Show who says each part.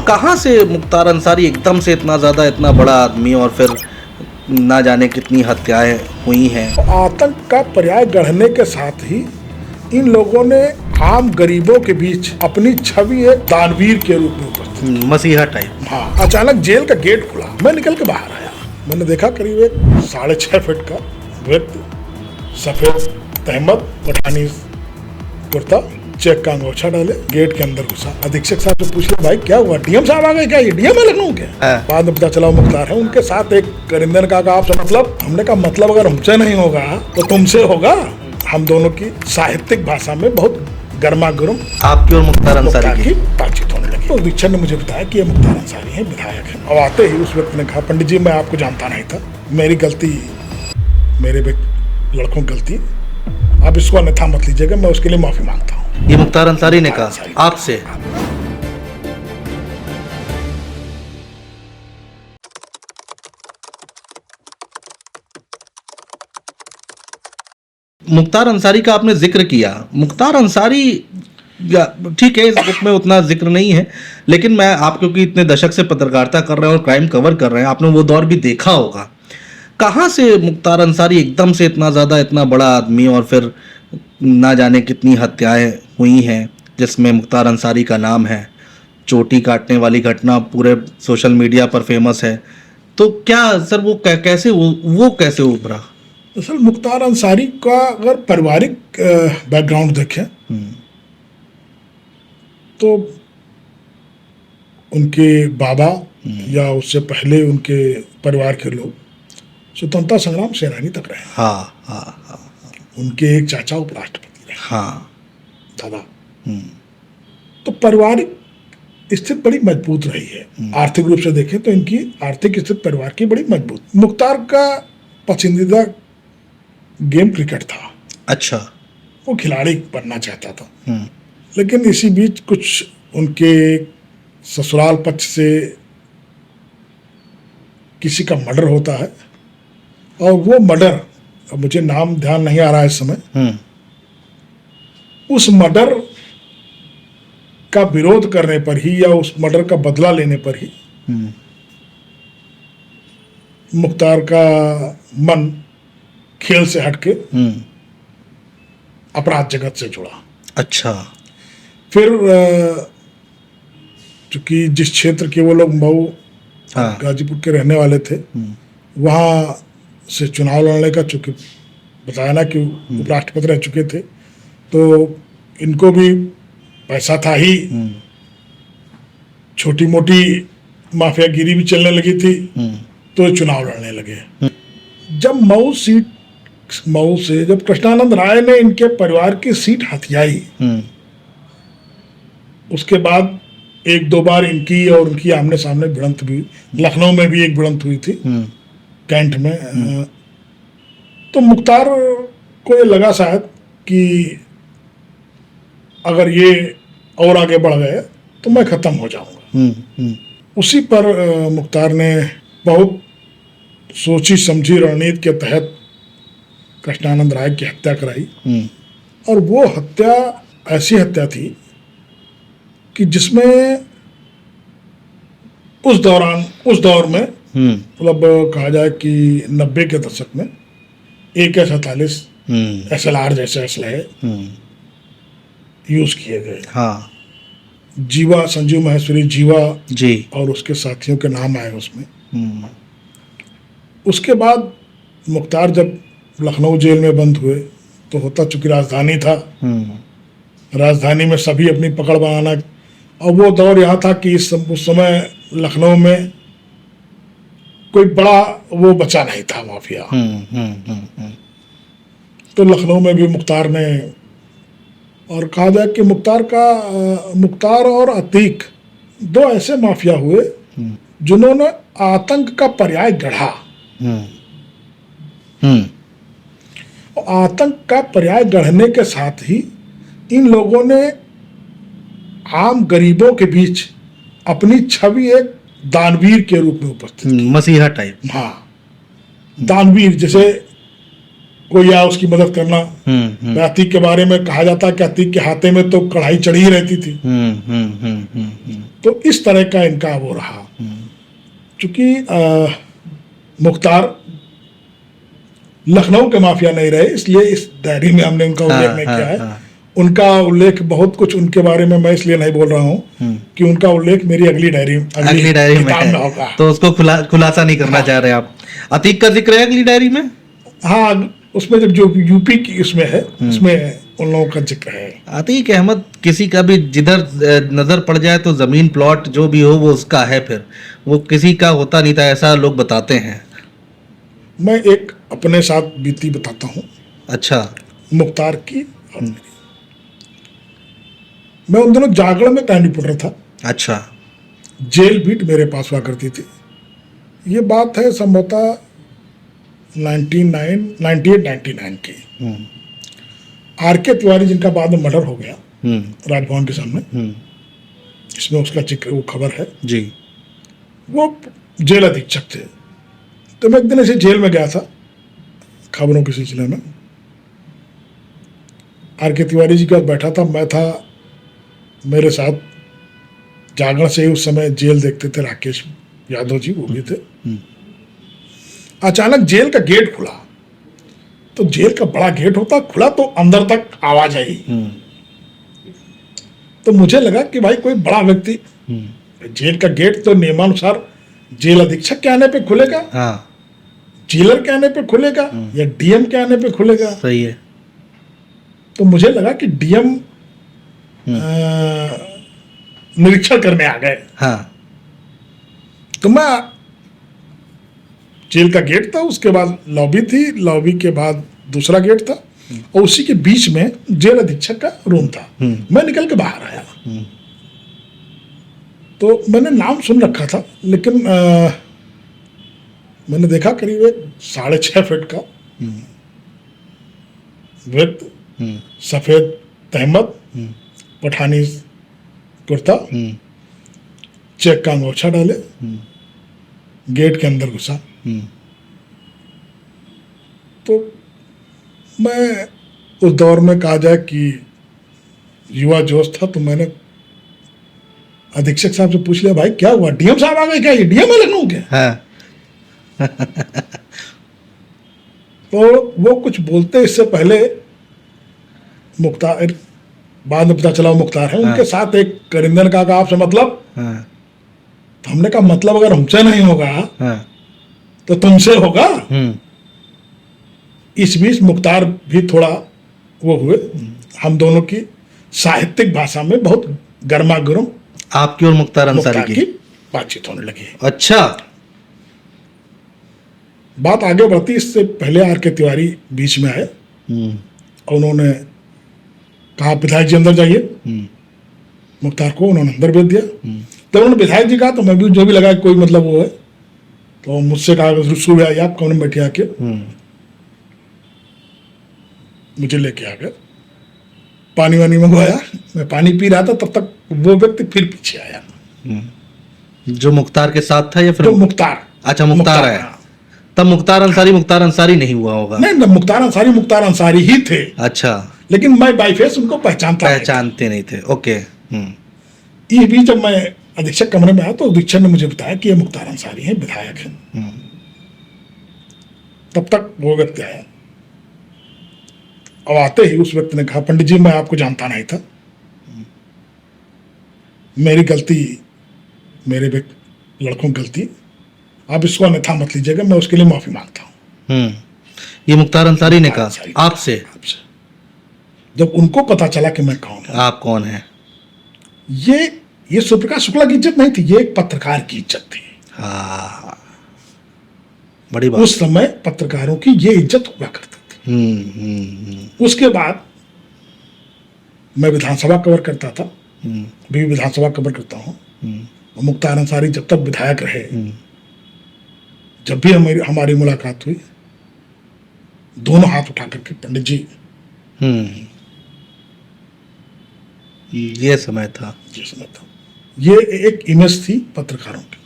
Speaker 1: कहाँ से मुख्तार अंसारी एकदम से इतना ज़्यादा इतना बड़ा आदमी, और फिर ना जाने कितनी हत्याएं हुई हैं।
Speaker 2: आतंक का पर्याय गढ़ने के साथ ही इन लोगों ने आम गरीबों के बीच अपनी छवि एक दानवीर के रूप में उपस्थित।
Speaker 1: मसीहा टाइप।
Speaker 2: हाँ, अचानक जेल का गेट खुला, मैं निकल के बाहर आया। मैंने देखा करीब एक 6.5 फीट का व्यक्ति, सफेद तहमद, पठानी कुर्ता, चेक का अंगोछा डाले, गेट के अंदर घुसा। अधीक्षक साहब से पूछे, भाई क्या हुआ, डीएम साहब आ गए क्या? ये डीएम है लखनऊ के? बाद में पता चला मुख्तार है। उनके साथ एक करिंदर का आपसे मतलब? हमने कहा मतलब अगर हमसे नहीं होगा तो तुमसे होगा। हम दोनों की साहित्यिक भाषा में बहुत गर्मा गर्म
Speaker 1: आपकी और मुख्तार अंसारी की
Speaker 2: बातचीत होने लगी। तो अधीक्षक ने मुझे बताया कि ये मुख्तार अंसारी है, विधायक है। और आते ही उस व्यक्ति ने कहा, पंडित जी मैं आपको जानता नहीं था, मेरी गलती, मेरे लड़कों की गलती, आप इसको अन्यथा मत लीजिएगा, मैं उसके लिए माफी मांगता हूँ।
Speaker 1: ये मुख्तार अंसारी ने कहा आपसे? मुख्तार अंसारी का आपने जिक्र किया। मुख्तार अंसारी ठीक है, इस बुक में उतना जिक्र नहीं है, लेकिन मैं आप क्योंकि इतने दशक से पत्रकारिता कर रहे हैं और क्राइम कवर कर रहे हैं, आपने वो दौर भी देखा होगा। कहाँ से मुख्तार अंसारी एकदम से इतना ज़्यादा इतना बड़ा आदमी, और फिर ना जाने कितनी हत्याएं हुई हैं जिसमें मुख्तार अंसारी का नाम है। चोटी काटने वाली घटना पूरे सोशल मीडिया पर फेमस है। तो क्या सर वो कैसे उभरा?
Speaker 2: दरअसल मुख्तार अंसारी का अगर पारिवारिक बैकग्राउंड देखें तो उनके बाबा या उससे पहले उनके परिवार के लोग स्वतंत्रता संग्राम सेनानी तक रहे।
Speaker 1: हाँ हाँ हाँ।
Speaker 2: उनके एक चाचा उपराष्ट्रपति रहे।
Speaker 1: हाँ
Speaker 2: दादा। तो पारिवारिक स्थिति बड़ी मजबूत रही है। आर्थिक रूप से देखें तो इनकी आर्थिक स्थिति परिवार की बड़ी मजबूत। मुख्तार का पसंदीदा गेम क्रिकेट था।
Speaker 1: अच्छा।
Speaker 2: वो खिलाड़ी बनना चाहता था, लेकिन इसी बीच कुछ उनके ससुराल पक्ष से किसी का मर्डर होता है, और वो मर्डर, अब मुझे नाम ध्यान नहीं आ रहा है इस समय, उस मर्डर का विरोध करने पर ही या उस मर्डर का बदला लेने पर ही मुख्तार का मन खेल से हटके अपराध जगत से जुड़ा।
Speaker 1: अच्छा।
Speaker 2: फिर चूंकि जिस क्षेत्र के वो लोग मऊ गाजीपुर के रहने वाले थे, वहाँ से चुनाव लड़ने का, चूंकि बताया ना कि उपराष्ट्रपति रह चुके थे, तो इनको भी पैसा था ही, छोटी मोटी माफियागिरी भी चलने लगी थी, तो चुनाव लड़ने लगे। जब मऊ से जब कृष्णानंद राय ने इनके परिवार की सीट हथियाई, उसके बाद 1-2 बार इनकी और उनकी आमने सामने भिड़ंत भी, लखनऊ में भी एक भिड़ंत हुई थी कैंट में। तो मुख्तार को ये लगा शायद कि अगर ये और आगे बढ़ गए तो मैं खत्म हो जाऊंगा। उसी पर मुख्तार ने बहुत सोची समझी रणनीति के तहत कृष्णानंद राय की हत्या कराई। और वो हत्या ऐसी हत्या थी कि जिसमें उस दौर में मतलब कहा जाए कि 90 के दशक में AK-47 SLR जैसे असलहे यूज किए गए।
Speaker 1: हाँ।
Speaker 2: जीवा, संजीव महेश्वरी जीवा
Speaker 1: जी,
Speaker 2: और उसके साथियों के नाम आए उसमें। उसके बाद मुख्तार जब लखनऊ जेल में बंद हुए तो होता चूंकि राजधानी था, राजधानी में सभी अपनी पकड़ बनाना, और वो दौर यहाँ था कि उस समय लखनऊ में कोई बड़ा वो बचा नहीं था माफिया। तो लखनऊ में भी मुख्तार ने, और कहा जाए कि मुख्तार और अतीक 2 ऐसे माफिया हुए जिन्होंने आतंक का पर्याय गढ़ा। आतंक का पर्याय गढ़ने के साथ ही इन लोगों ने आम गरीबों के बीच अपनी छवि एक दानवीर के रूप में उपस्थित की।
Speaker 1: मसीहा टाइप।
Speaker 2: हाँ, दानवीर, जैसे कोई या उसकी मदद करना। अतीक के बारे में कहा जाता है कि अतीक के हाथे में तो कढ़ाई चढ़ी ही रहती थी। तो इस तरह का इनका वो रहा। चूंकि मुख्तार लखनऊ के माफिया नहीं रहे, इसलिए इस डायरी में हमने उनका उल्लेख नहीं किया है। उनका उल्लेख बहुत कुछ उनके बारे में मैं इसलिए नहीं बोल रहा हूँ कि उनका उल्लेख मेरी अगली डायरी में होगा।
Speaker 1: तो उसको खुलासा नहीं करना चाह रहे आप। अतीक का जिक्र है अगली डायरी में?
Speaker 2: हाँ, उसमें जब जो यूपी की उसमें है, उसमें उन लोगों का जिक्र है।
Speaker 1: अतीक अहमद किसी का भी जिधर नजर पड़ जाए तो जमीन प्लॉट जो भी हो वो उसका है, फिर वो किसी का होता नहीं था, ऐसा लोग बताते हैं।
Speaker 2: मैं एक अपने साथ बीती बताता हूँ।
Speaker 1: अच्छा।
Speaker 2: मुख्तार की और मेरी। मैं उन दिनों जागरण में टाइम रिपोर्टर था। अच्छा। जेल बीट मेरे पास हुआ करती थी। ये बात है संभवतः 98-99 की। आर.के. तिवारी जिनका बाद में मर्डर हो गया राजभवन के सामने, इसमें उसका जिक्र, वो खबर है जी। वो जेल अधीक्षक थे। तो मैं एक दिन ऐसे जेल में गया था खबरों के सिलसिले में। आर.के. तिवारी जी के पास बैठा था, मैं था, मेरे साथ जागरण से ही उस समय जेल देखते थे राकेश यादव जी, वो भी थे। अचानक जेल का गेट खुला, तो जेल का बड़ा गेट होता, खुला तो अंदर तक आवाज आई। तो मुझे लगा कि भाई कोई बड़ा व्यक्ति, जेल का गेट तो नियमानुसार जेल अधीक्षक के आने पे खुलेगा, जेलर के आने पे खुलेगा या डीएम के आने पे खुलेगा। सही है। तो मुझे लगा कि डीएम निरीक्षण करने आ गए। तो मैं, जेल का गेट था, उसके बाद लॉबी थी, लॉबी के बाद दूसरा गेट था, और उसी के बीच में जेल अधीक्षक का रूम था। मैं निकल के बाहर आया। तो मैंने नाम सुन रखा था, लेकिन मैंने देखा करीब 6.5 फीट का व्यक्ति, सफेद तहमद, पठानी कुर्ता, चेक का अंगोछा डाले, गेट के अंदर घुसा। तो मैं उस दौर में कहा जाए कि युवा जोश था, तो मैंने अधीक्षक साहब से पूछ लिया, भाई क्या हुआ, डीएम साहब आ गए क्या, ये डीएम है लखनऊ के? तो वो कुछ बोलते इससे पहले मुख्तार, बाद में पता चला वो मुख्तार है। उनके साथ एक करिंदन का आपसे मतलब? तो हमने कहा मतलब अगर हमसे नहीं होगा तो तुमसे होगा। इस बीच मुख्तार भी थोड़ा वो हुए, हम दोनों की साहित्यिक भाषा में बहुत गर्मा गर्म
Speaker 1: आपकी और मुख्तार अंसारी की
Speaker 2: बातचीत होने लगी।
Speaker 1: अच्छा।
Speaker 2: बात आगे बढ़ती, इससे पहले आर.के. तिवारी बीच में आए और उन्होंने कहा विधायक जी अंदर जाइए। मुख्तार को उन्होंने अंदर भेज दिया। तो उन्होंने विधायक जी कहा, तो मैं भी जो भी लगा कोई मतलब वो है, तो मुझसे कहा सुबह आइए आप कमरे में बैठे आके। मुझे लेके आ गए, पानी वानी मंगवाया, मैं पानी पी रहा था, तब तक वो व्यक्ति फिर पीछे आया।
Speaker 1: जो मुख्तार के साथ था या फिर?
Speaker 2: तो मुख्तार।
Speaker 1: अच्छा, मुख्तार आया। तब मुख्तार अंसारी नहीं हुआ होगा।
Speaker 2: नहीं, मुख्तार अंसारी ही थे।
Speaker 1: अच्छा।
Speaker 2: लेकिन मैं बाई फेस उनको पहचानते
Speaker 1: नहीं थे। ओके।
Speaker 2: ये भी जब मैं अधीक्षक कमरे में आया तो अधीक्षक ने मुझे बताया कि ये मुख्तार अंसारी हैं, विधायक हैं। तब तक वो व्यक्ति आया। अब आते ही उस व्यक्ति ने कहा, पंडित जी मैं आपको जानता नहीं था, मेरी गलती, मेरे लड़कों की गलती, आप इसको अन्यथा मत लीजिएगा, मैं उसके लिए माफी मांगता हूँ।
Speaker 1: ये मुख्तार अंसारी ने कहा आपसे?
Speaker 2: जब उनको पता चला कि मैं कौन हूं,
Speaker 1: आप कौन हैं,
Speaker 2: ये सूर्यप्रकाश शुक्ला की इज्जत नहीं थी, ये एक पत्रकार की इज्जत थी।
Speaker 1: बड़ी बात।
Speaker 2: उस समय पत्रकारों की ये इज्जत हुआ करती थी। उसके बाद मैं विधानसभा कवर करता था, भी विधानसभा कवर करता हूँ। मुख्तार अंसारी जब तक विधायक रहे, जब भी हमारी मुलाकात हुई, दोनों हाथ उठा करके पंडित जी,
Speaker 1: ये समय था।
Speaker 2: ये एक इमेज थी पत्रकारों की।